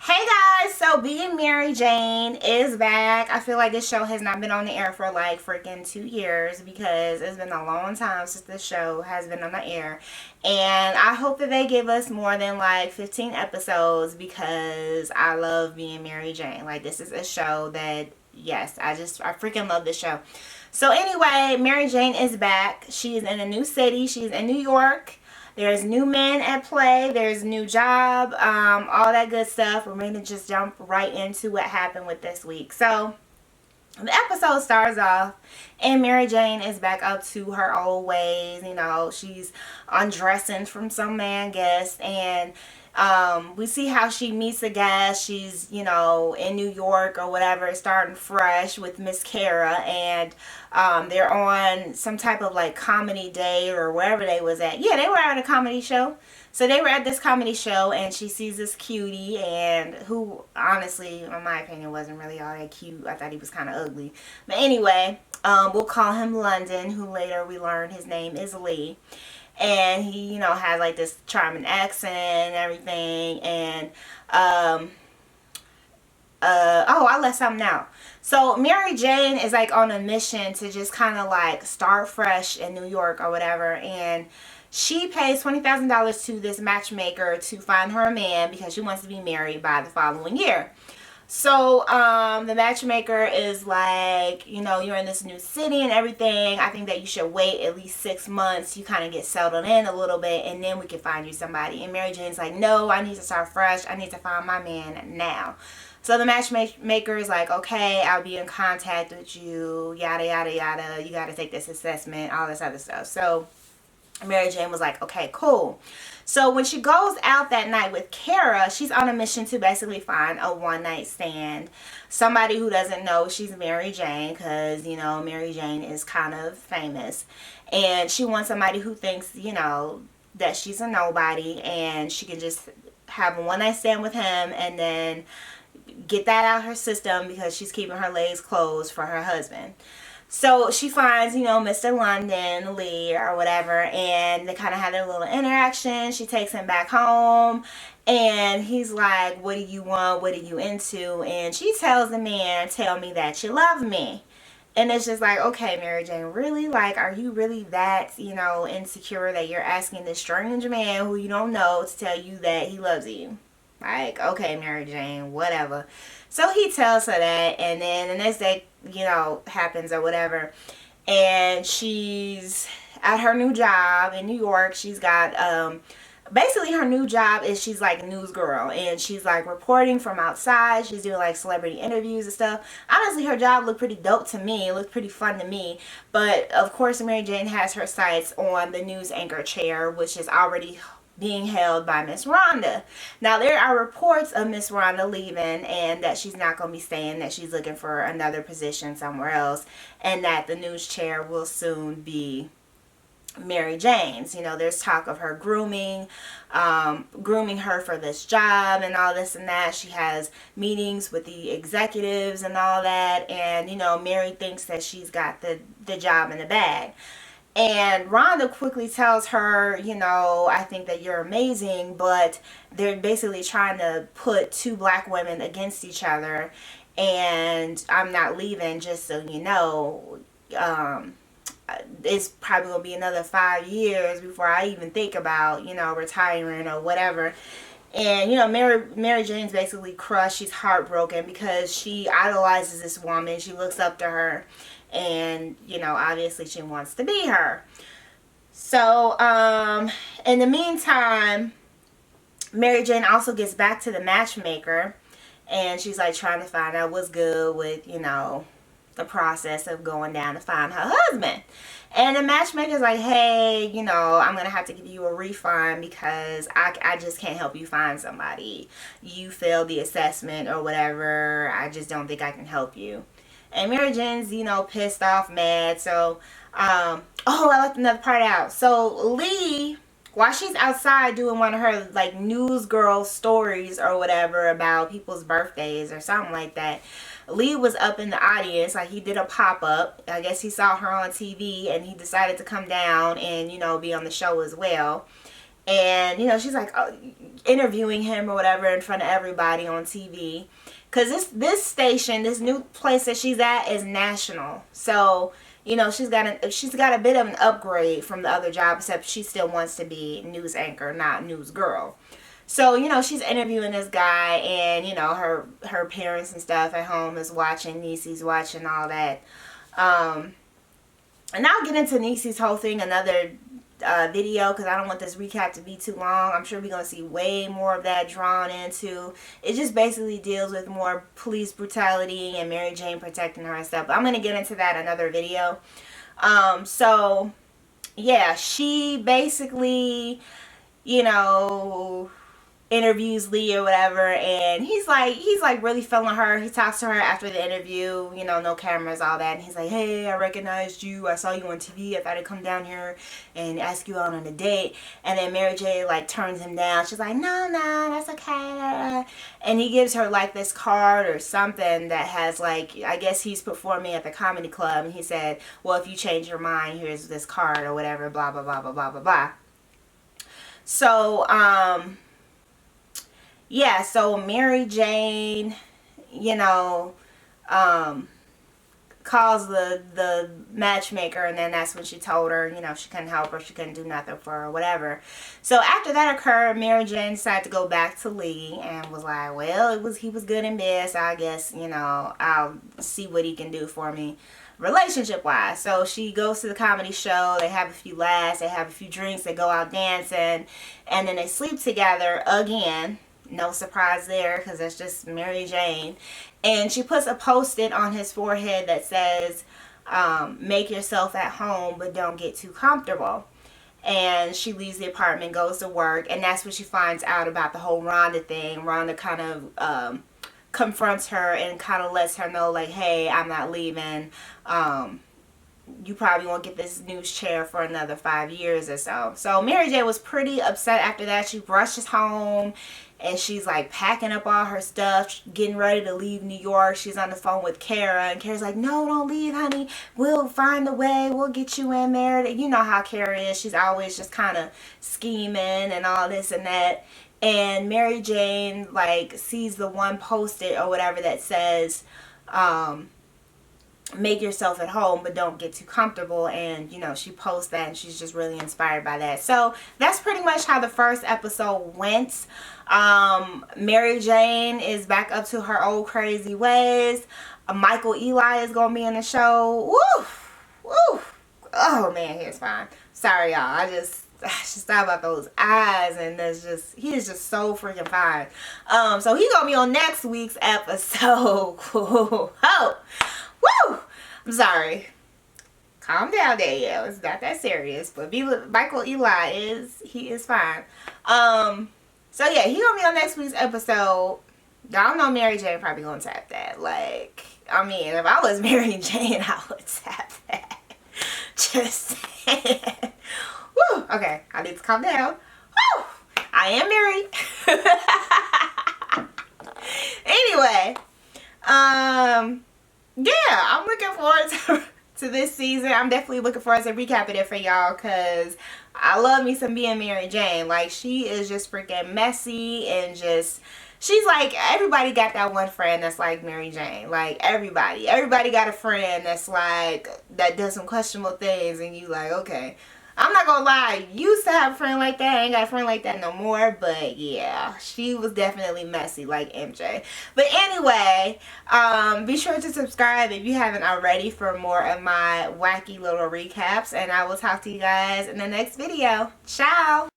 Hey guys, so Being Mary Jane is back. I feel like this show has not been on the air for like freaking 2 years because it's been a long time since this show has been on the air. And I hope that they give us more than like 15 episodes because I love Being Mary Jane. Like, this is a show that, yes, I freaking love this show. So anyway, Mary Jane is back. She is in a new city. She's in New York. There's new men at play. There's new job. All that good stuff. We're going to just jump right into what happened with this week. So the episode starts off and Mary Jane is back up to her old ways. You know, she's undressing from some man guest, and we see how she meets a guest. She's, in New York or whatever, starting fresh with Miss Kara, and they're on some type of like comedy day or wherever they was at. Yeah, they were at a comedy show. So they were at this comedy show, and she sees this cutie, and who, honestly, in my opinion, wasn't really all that cute. I thought he was kind of ugly. But anyway, we'll call him London, who later we learn his name is Lee. And he, has like this charming accent and everything. And, I left something out. So Mary Jane is like on a mission to just kind of like start fresh in New York or whatever. And she pays $20,000 to this matchmaker to find her a man because she wants to be married by the following year. So the matchmaker is like, you're in this new city and everything. I think that you should wait at least 6 months. You kind of get settled in a little bit, and then we can find you somebody. And Mary Jane's like, no, I need to start fresh. I need to find my man now. So the matchmaker is like, okay, I'll be in contact with you, yada, yada, yada. You got to take this assessment, all this other stuff. So Mary Jane was like, okay, cool. So when she goes out that night with Kara, she's on a mission to basically find a one-night stand. Somebody who doesn't know she's Mary Jane, because, Mary Jane is kind of famous. And she wants somebody who thinks, that she's a nobody, and she can just have a one-night stand with him and then get that out of her system because she's keeping her legs closed for her husband. So she finds, Mr. London, Lee, or whatever, and they kind of have their little interaction. She takes him back home, and he's like, what do you want? What are you into? And she tells the man, tell me that you love me. And it's just like, okay, Mary Jane, really? Like, are you really that, insecure that you're asking this strange man who you don't know to tell you that he loves you? Like, okay, Mary Jane, whatever. So he tells her that, and then the next day, happens or whatever. And she's at her new job in New York. She's got, basically her new job is she's like a news girl, and she's like reporting from outside. She's doing like celebrity interviews and stuff. Honestly, her job looked pretty dope to me. It looked pretty fun to me. But of course, Mary Jane has her sights on the news anchor chair, which is already being held by Miss Rhonda. Now, there are reports of Miss Rhonda leaving, and that she's not going to be staying, that she's looking for another position somewhere else, and that the news chair will soon be Mary Jane's. There's talk of her grooming her for this job and all this and that. She has meetings with the executives and all that, and Mary thinks that she's got the job in the bag. And Rhonda quickly tells her, I think that you're amazing, but they're basically trying to put two black women against each other, and I'm not leaving, just so you know. It's probably going to be another 5 years before I even think about, retiring or whatever. And, Mary Jane's basically crushed. She's heartbroken because she idolizes this woman. She looks up to her. And, obviously she wants to be her. So, in the meantime, Mary Jane also gets back to the matchmaker. And she's like trying to find out what's good with, the process of going down to find her husband. And the matchmaker's like, hey, I'm going to have to give you a refund because I just can't help you find somebody. You failed the assessment or whatever. I just don't think I can help you. And Mary Jane's, pissed off, mad. So, I left another part out. So Lee, while she's outside doing one of her like news girl stories or whatever about people's birthdays or something like that, Lee was up in the audience. Like, he did a pop-up. I guess he saw her on TV and he decided to come down and, be on the show as well. And, you know, she's like interviewing him or whatever in front of everybody on TV. Because this station, this new place that she's at is national. So, you know, she's got a bit of an upgrade from the other job, except she still wants to be news anchor, not news girl. So, you know, she's interviewing this guy, and, you know, her parents and stuff at home is watching, Niecy's watching, all that. And I'll get into Niecy's whole thing another video, because I don't want this recap to be too long. I'm sure we're going to see way more of that drawn into. It just basically deals with more police brutality and Mary Jane protecting her and stuff. But I'm going to get into that another video. So, yeah, she basically, you know, interviews Lee or whatever, and he's like really feeling her. He talks to her after the interview, you know, no cameras, all that, and he's like, hey, I recognized you, I saw you on TV, I thought I'd come down here and ask you out on a date. And then Mary J like turns him down. She's like, no, that's okay. And he gives her like this card or something that has like, I guess he's performing at the comedy club, and he said, well, if you change your mind, here's this card or whatever, blah blah blah blah blah blah blah. So yeah, so Mary Jane, you know, calls the matchmaker, and then that's when she told her, you know, she couldn't help her, she couldn't do nothing for her, whatever. So after that occurred, Mary Jane decided to go back to Lee and was like, well, he was good in bed, so I guess, you know, I'll see what he can do for me relationship wise. So she goes to the comedy show, they have a few laughs, they have a few drinks, they go out dancing, and then they sleep together again. No surprise there, because that's just Mary Jane. And she puts a post-it on his forehead that says, make yourself at home, but don't get too comfortable. And she leaves the apartment, goes to work, and that's when she finds out about the whole Rhonda thing. Rhonda kind of confronts her and kind of lets her know, like, hey, I'm not leaving. You probably won't get this news chair for another 5 years or so. So Mary J was pretty upset after that. She rushes home, and she's like packing up all her stuff, getting ready to leave New York. She's on the phone with Kara, and Kara's like, no, don't leave, honey. We'll find a way. We'll get you in married. You know how Kara is. She's always just kind of scheming and all this and that. And Mary Jane like sees the one post-it or whatever that says, make yourself at home, but don't get too comfortable. And, you know, she posts that, and she's just really inspired by that. So that's pretty much how the first episode went. Mary Jane is back up to her old crazy ways. Michael Ealy is gonna be in the show. Woo! Woo! Oh man, he's fine. Sorry y'all, I just thought about those eyes, and he is just so freaking fine. So he's gonna be on next week's episode. Oh, woo! I'm sorry. Calm down, Danielle. It's not that serious. But Michael Ealy is fine. So yeah, he gonna be on next week's episode. Y'all know Mary Jane probably gonna tap that. Like, I mean, if I was Mary Jane, I would tap that. Just saying. Woo! Okay, I need to calm down. Woo! I am married. Anyway, yeah, I'm looking forward to this season. I'm definitely looking forward to recapping it for y'all, because I love me some being Mary Jane. Like, she is just freaking messy, and just, she's like, everybody got that one friend that's like Mary Jane. Like, everybody got a friend that's like, that does some questionable things, and you like, okay. I'm not gonna lie, used to have a friend like that. I ain't got a friend like that no more. But yeah, she was definitely messy like MJ. But anyway, be sure to subscribe if you haven't already for more of my wacky little recaps. And I will talk to you guys in the next video. Ciao!